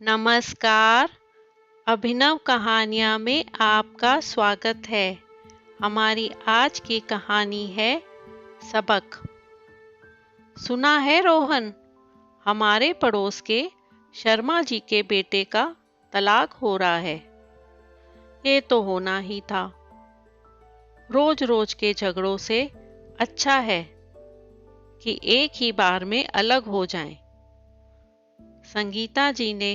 नमस्कार। अभिनव कहानियाँ में आपका स्वागत है। हमारी आज की कहानी है सबक। सुना है रोहन, हमारे पड़ोस के शर्मा जी के बेटे का तलाक हो रहा है। ये तो होना ही था। रोज रोज के झगड़ों से अच्छा है कि एक ही बार में अलग हो जाएं। संगीता जी ने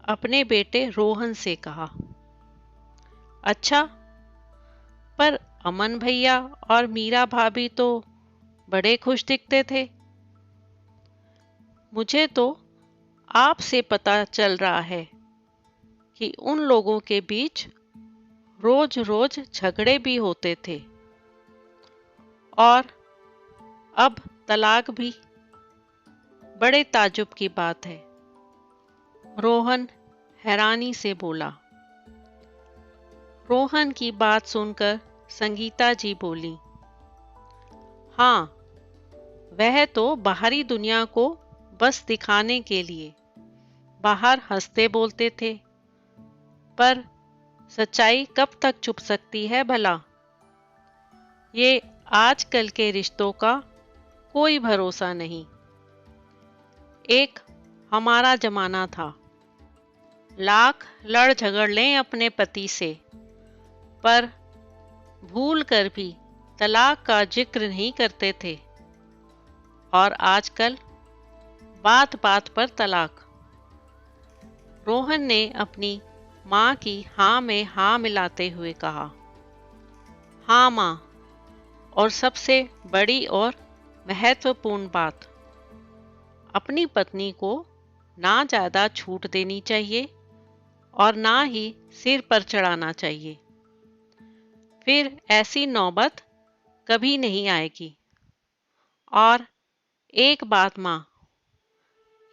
अपने बेटे रोहन से कहा। अच्छा, पर अमन भैया और मीरा भाभी तो बड़े खुश दिखते थे। मुझे तो आपसे पता चल रहा है कि उन लोगों के बीच रोज रोज झगड़े भी होते थे और अब तलाक भी। बड़े ताज्जुब की बात है। रोहन हैरानी से बोला। रोहन की बात सुनकर संगीता जी बोली, हाँ, वह तो बाहरी दुनिया को बस दिखाने के लिए बाहर हंसते बोलते थे, पर सच्चाई कब तक छुप सकती है भला। ये आजकल के रिश्तों का कोई भरोसा नहीं। एक हमारा जमाना था, लाख लड़ झगड़ लें अपने पति से, पर भूल कर भी तलाक का जिक्र नहीं करते थे। और आजकल बात बात पर तलाक। रोहन ने अपनी माँ की हाँ में हाँ मिलाते हुए कहा, हाँ माँ, और सबसे बड़ी और महत्वपूर्ण बात, अपनी पत्नी को ना ज़्यादा छूट देनी चाहिए और ना ही सिर पर चढ़ाना चाहिए। फिर ऐसी नौबत कभी नहीं आएगी। और एक बात माँ,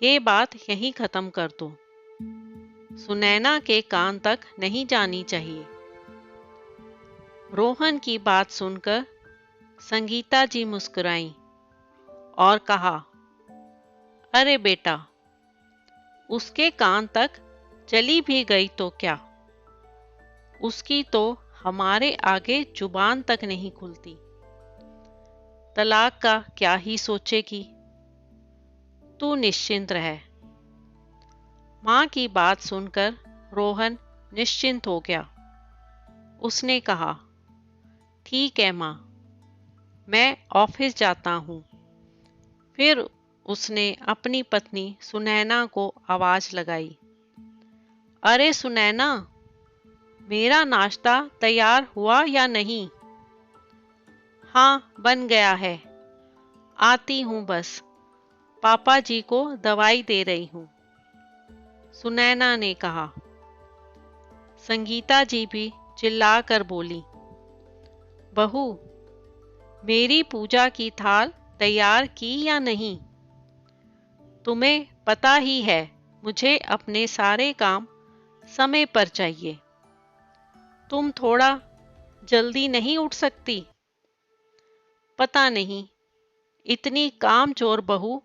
ये बात यहीं ख़त्म कर दो। सुनैना के कान तक नहीं जानी चाहिए। रोहन की बात सुनकर संगीता जी मुस्कुराईं और कहा, अरे बेटा, उसके कान तक चली भी गई तो क्या, उसकी तो हमारे आगे जुबान तक नहीं खुलती। तलाक का क्या ही सोचेगी। तू निश्चिंत रह। माँ की बात सुनकर रोहन निश्चिंत हो गया। उसने कहा, ठीक है माँ, मैं ऑफिस जाता हूँ। फिर उसने अपनी पत्नी सुनैना को आवाज लगाई, अरे सुनैना, मेरा नाश्ता तैयार हुआ या नहीं? हाँ, बन गया है, आती हूँ बस, पापा जी को दवाई दे रही हूँ, सुनैना ने कहा। संगीता जी भी चिल्लाकर बोली, बहू, मेरी पूजा की थाल तैयार की या नहीं? तुम्हें पता ही है मुझे अपने सारे काम समय पर चाहिए। तुम थोड़ा जल्दी नहीं उठ सकती? पता नहीं इतनी कामचोर बहू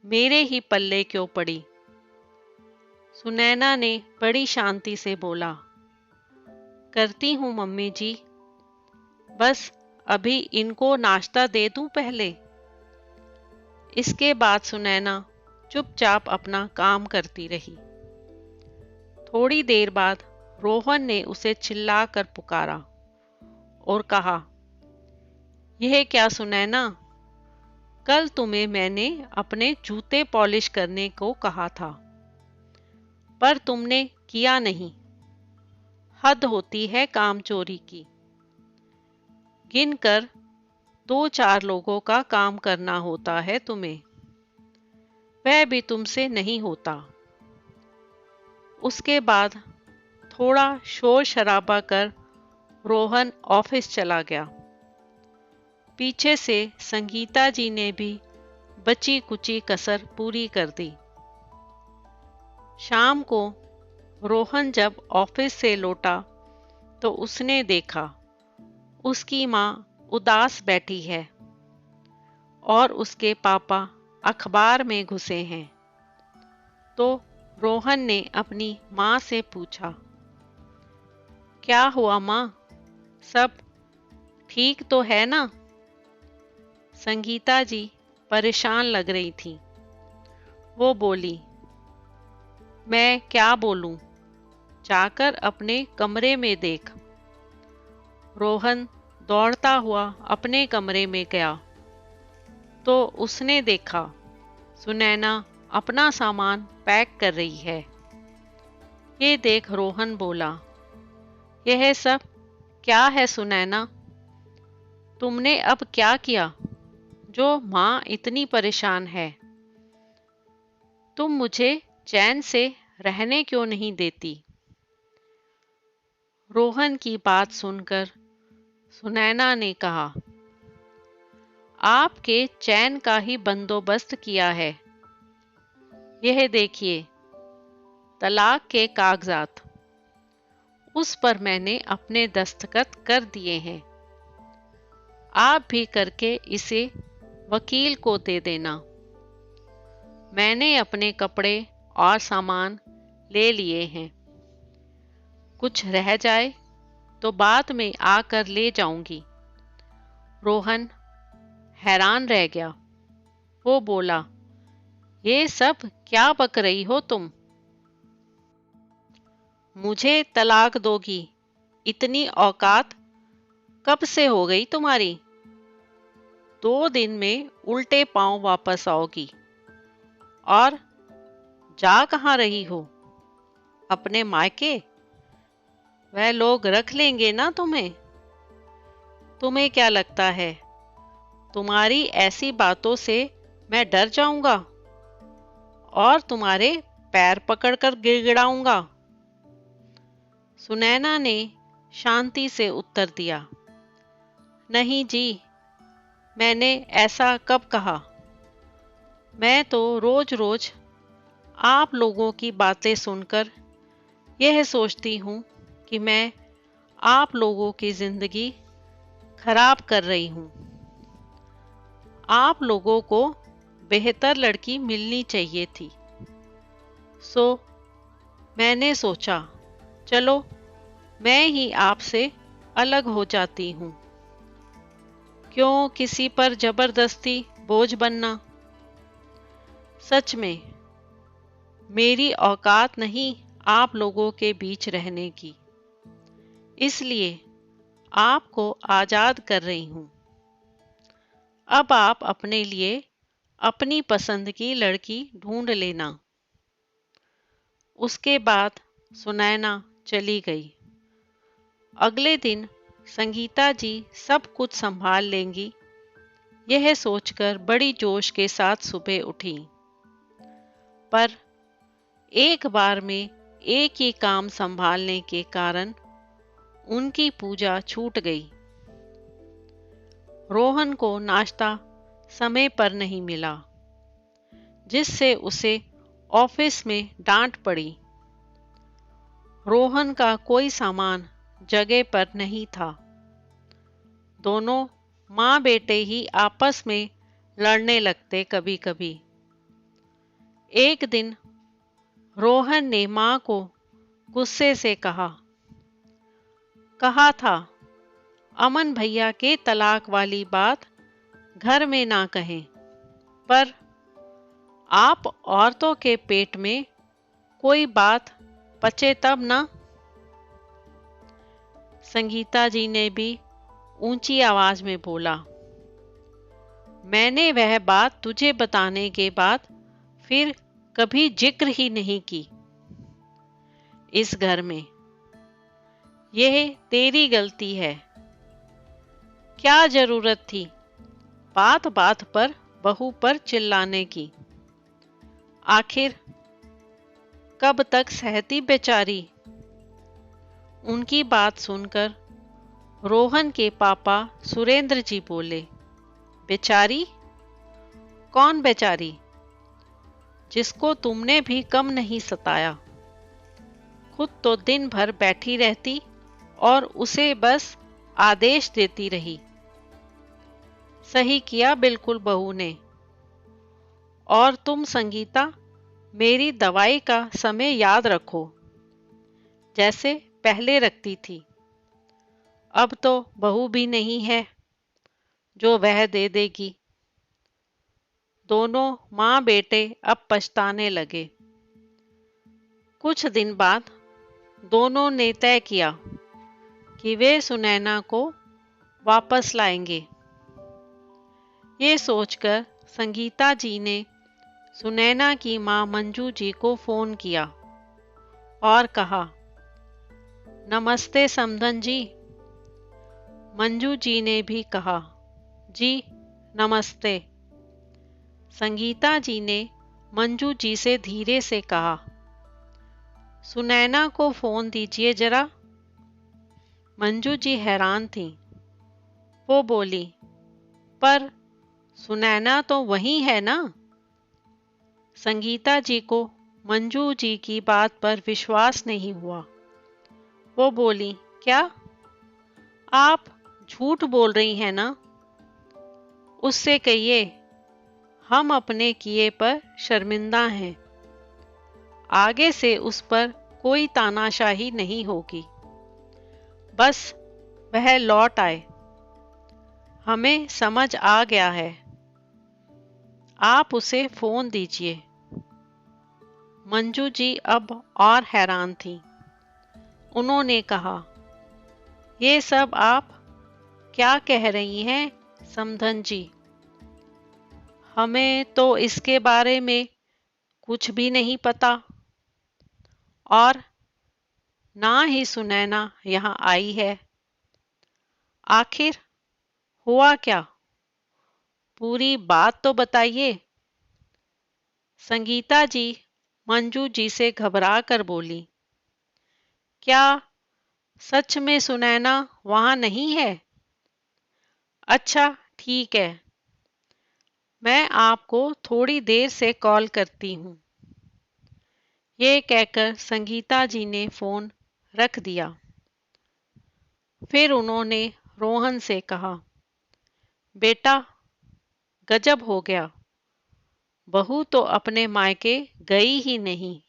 मेरे ही पल्ले क्यों पड़ी। सुनैना ने बड़ी शांति से बोला, करती हूँ मम्मी जी, बस अभी इनको नाश्ता दे दूं पहले। इसके बाद सुनैना चुपचाप अपना काम करती रही। थोड़ी देर बाद रोहन ने उसे चिल्लाकर पुकारा और कहा, यह क्या सुनैना, कल तुम्हें मैंने अपने जूते पॉलिश करने को कहा था, पर तुमने किया नहीं। हद होती है कामचोरी की। गिनकर 2-4 लोगों का काम करना होता है तुम्हें, वह भी तुमसे नहीं होता। उसके बाद थोड़ा शोर शराबा कर रोहन ऑफिस चला गया। पीछे से संगीता जी ने भी बची कुची कसर पूरी कर दी। शाम को रोहन जब ऑफिस से लौटा तो उसने देखा उसकी माँ उदास बैठी है और उसके पापा अखबार में घुसे हैं। तो रोहन ने अपनी माँ से पूछा, क्या हुआ माँ, सब ठीक तो है ना? संगीता जी परेशान लग रही थी। वो बोली, मैं क्या बोलूं, जाकर अपने कमरे में देख। रोहन दौड़ता हुआ अपने कमरे में गया तो उसने देखा सुनैना अपना सामान पैक कर रही है। ये देख रोहन बोला, यह सब क्या है सुनैना? तुमने अब क्या किया जो माँ इतनी परेशान है? तुम मुझे चैन से रहने क्यों नहीं देती? रोहन की बात सुनकर सुनैना ने कहा, आपके चैन का ही बंदोबस्त किया है। यह देखिए, तलाक के कागजात, उस पर मैंने अपने दस्तखत कर दिए हैं। आप भी करके इसे वकील को दे देना। मैंने अपने कपड़े और सामान ले लिए हैं। कुछ रह जाए तो बाद में आकर ले जाऊंगी। रोहन हैरान रह गया। वो बोला, ये सब क्या बक रही हो तुम? मुझे तलाक दोगी, इतनी औकात कब से हो गई तुम्हारी? 2 दिन में उल्टे पांव वापस आओगी। और जा कहाँ रही हो? अपने मायके? वह लोग रख लेंगे ना तुम्हें? तुम्हें क्या लगता है तुम्हारी ऐसी बातों से मैं डर जाऊंगा और तुम्हारे पैर पकड़कर गिड़गिड़ाऊंगा? सुनैना ने शांति से उत्तर दिया, नहीं जी, मैंने ऐसा कब कहा? मैं तो रोज रोज आप लोगों की बातें सुनकर यह सोचती हूँ कि मैं आप लोगों की जिंदगी खराब कर रही हूँ। आप लोगों को बेहतर लड़की मिलनी चाहिए थी। सो मैंने सोचा, चलो मैं ही आपसे अलग हो जाती हूँ। क्यों किसी पर जबरदस्ती बोझ बनना? सच में मेरी औकात नहीं आप लोगों के बीच रहने की, इसलिए आपको आजाद कर रही हूँ। अब आप अपने लिए अपनी पसंद की लड़की ढूंढ लेना। उसके बाद सुनैना चली गई। अगले दिन संगीता जी सब कुछ संभाल लेंगी, यह सोचकर बड़ी जोश के साथ सुबह उठी। पर एक बार में एक ही काम संभालने के कारण उनकी पूजा छूट गई। रोहन को नाश्ता समय पर नहीं मिला, जिससे उसे ऑफिस में डांट पड़ी। रोहन का कोई सामान जगह पर नहीं था। दोनों माँ बेटे ही आपस में लड़ने लगते कभी कभी। एक दिन रोहन ने माँ को गुस्से से कहा था, अमन भैया के तलाक वाली बात घर में ना कहें, पर आप औरतों के पेट में कोई बात पचे तब ना। संगीता जी ने भी ऊंची आवाज में बोला, मैंने वह बात तुझे बताने के बाद फिर कभी जिक्र ही नहीं की इस घर में। यह तेरी गलती है। क्या जरूरत थी बात बात पर बहू पर चिल्लाने की? आखिर कब तक सहती बेचारी? उनकी बात सुनकर रोहन के पापा सुरेंद्र जी बोले, बेचारी? कौन बेचारी? जिसको तुमने भी कम नहीं सताया। खुद तो दिन भर बैठी रहती और उसे बस आदेश देती रही। सही किया बिल्कुल बहू ने। और तुम संगीता, मेरी दवाई का समय याद रखो, जैसे पहले रखती थी। अब तो बहू भी नहीं है जो वह दे देगी। दोनों माँ बेटे अब पछताने लगे। कुछ दिन बाद दोनों ने तय किया कि वे सुनैना को वापस लाएंगे। ये सोचकर संगीता जी ने सुनैना की माँ मंजू जी को फोन किया और कहा, नमस्ते समधन जी। मंजू जी ने भी कहा, जी नमस्ते। संगीता जी ने मंजू जी से धीरे से कहा, सुनैना को फोन दीजिए जरा। मंजू जी हैरान थीं। वो बोली, पर सुनैना तो वहीं है ना। संगीता जी को मंजू जी की बात पर विश्वास नहीं हुआ। वो बोली, क्या आप झूठ बोल रही हैं ना? उससे कहिए हम अपने किए पर शर्मिंदा हैं। आगे से उस पर कोई तानाशाही नहीं होगी। बस वह लौट आए। हमें समझ आ गया है। आप उसे फोन दीजिए। मंजू जी अब और हैरान थी। उन्होंने कहा, ये सब आप क्या कह रही हैं समधन जी? हमें तो इसके बारे में कुछ भी नहीं पता, और ना ही सुनैना यहाँ आई है। आखिर हुआ क्या? पूरी बात तो बताइए। संगीता जी मंजू जी से घबरा कर बोली, क्या सच में सुनैना वहां नहीं है? अच्छा ठीक है, मैं आपको थोड़ी देर से कॉल करती हूँ। ये कहकर संगीता जी ने फोन रख दिया। फिर उन्होंने रोहन से कहा, बेटा गजब हो गया। बहू तो अपने मायके गई ही नहीं।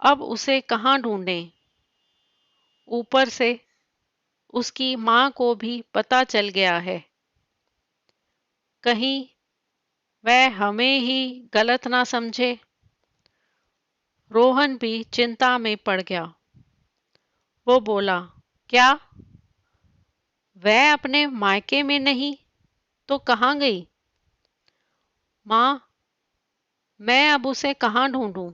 अब उसे कहाँ ढूंढें? ऊपर से उसकी माँ को भी पता चल गया है। कहीं वह हमें ही गलत ना समझे। रोहन भी चिंता में पड़ गया। वो बोला, क्या वह अपने मायके में नहीं तो कहाँ गई? माँ, मैं अब उसे कहाँ ढूंढूं?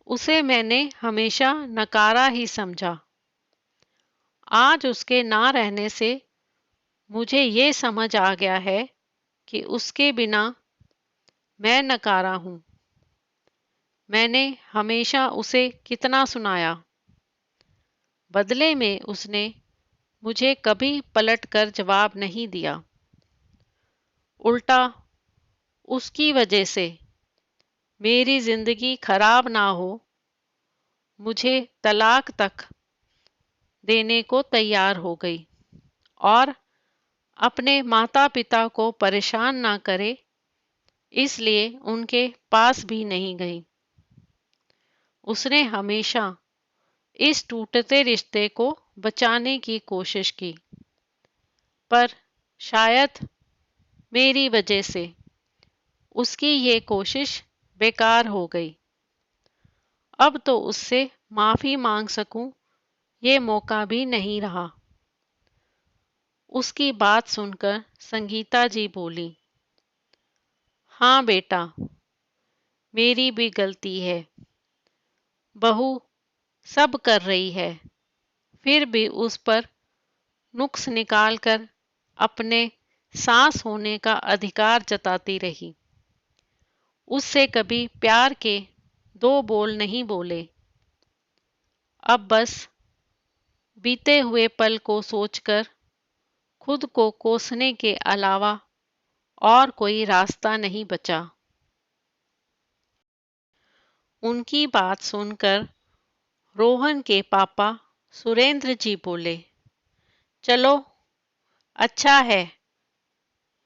उसे मैंने हमेशा नकारा ही समझा। आज उसके ना रहने से मुझे ये समझ आ गया है कि उसके बिना मैं नकारा हूँ। मैंने हमेशा उसे कितना सुनाया। बदले में उसने मुझे कभी पलट कर जवाब नहीं दिया। उल्टा उसकी वजह से मेरी जिंदगी खराब ना हो, मुझे तलाक तक देने को तैयार हो गई और अपने माता पिता को परेशान ना करे इसलिए उनके पास भी नहीं गई। उसने हमेशा इस टूटते रिश्ते को बचाने की कोशिश की, पर शायद मेरी वजह से उसकी ये कोशिश बेकार हो गई। अब तो उससे माफी मांग सकूं ये मौका भी नहीं रहा। उसकी बात सुनकर संगीता जी बोली, हाँ बेटा, मेरी भी गलती है। बहू सब कर रही है, फिर भी उस पर नुक्स निकालकर अपने सास होने का अधिकार जताती रही। उससे कभी प्यार के दो बोल नहीं बोले। अब बस बीते हुए पल को सोचकर खुद को कोसने के अलावा और कोई रास्ता नहीं बचा। उनकी बात सुनकर रोहन के पापा सुरेंद्र जी बोले, चलो अच्छा है,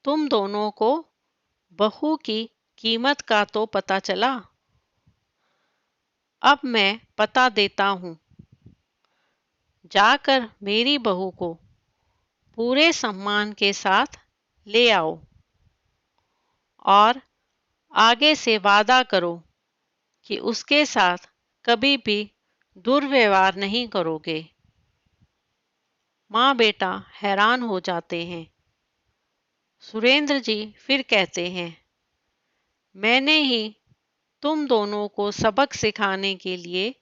तुम दोनों को बहू की कीमत का तो पता चला। अब मैं पता देता हूँ। जाकर मेरी बहू को पूरे सम्मान के साथ ले आओ और आगे से वादा करो कि उसके साथ कभी भी दुर्व्यवहार नहीं करोगे। माँ बेटा हैरान हो जाते हैं। सुरेंद्र जी फिर कहते हैं, मैंने ही तुम दोनों को सबक सिखाने के लिए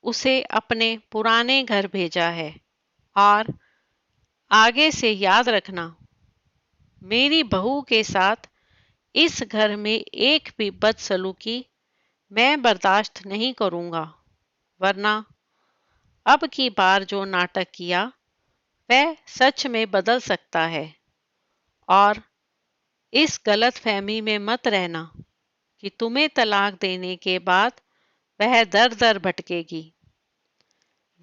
उसे अपने पुराने घर भेजा है और आगे से याद रखना, मेरी बहू के साथ इस घर में एक भी बदसलूकी मैं बर्दाश्त नहीं करूंगा, वरना अब की बार जो नाटक किया वह सच में बदल सकता है। और इस गलतफहमी में मत रहना कि तुम्हें तलाक देने के बाद वह दर दर भटकेगी।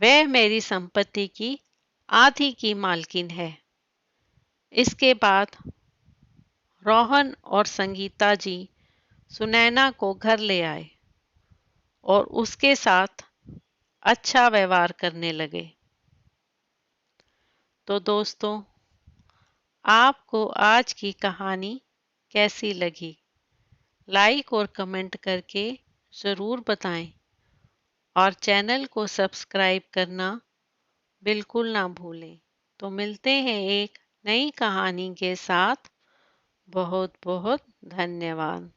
वह मेरी संपत्ति की आधी की मालकिन है। इसके बाद रोहन और संगीता जी सुनैना को घर ले आए और उसके साथ अच्छा व्यवहार करने लगे। तो दोस्तों, आपको आज की कहानी कैसी लगी? लाइक और कमेंट करके ज़रूर बताएं और चैनल को सब्सक्राइब करना बिल्कुल ना भूलें। तो मिलते हैं एक नई कहानी के साथ। बहुत बहुत धन्यवाद।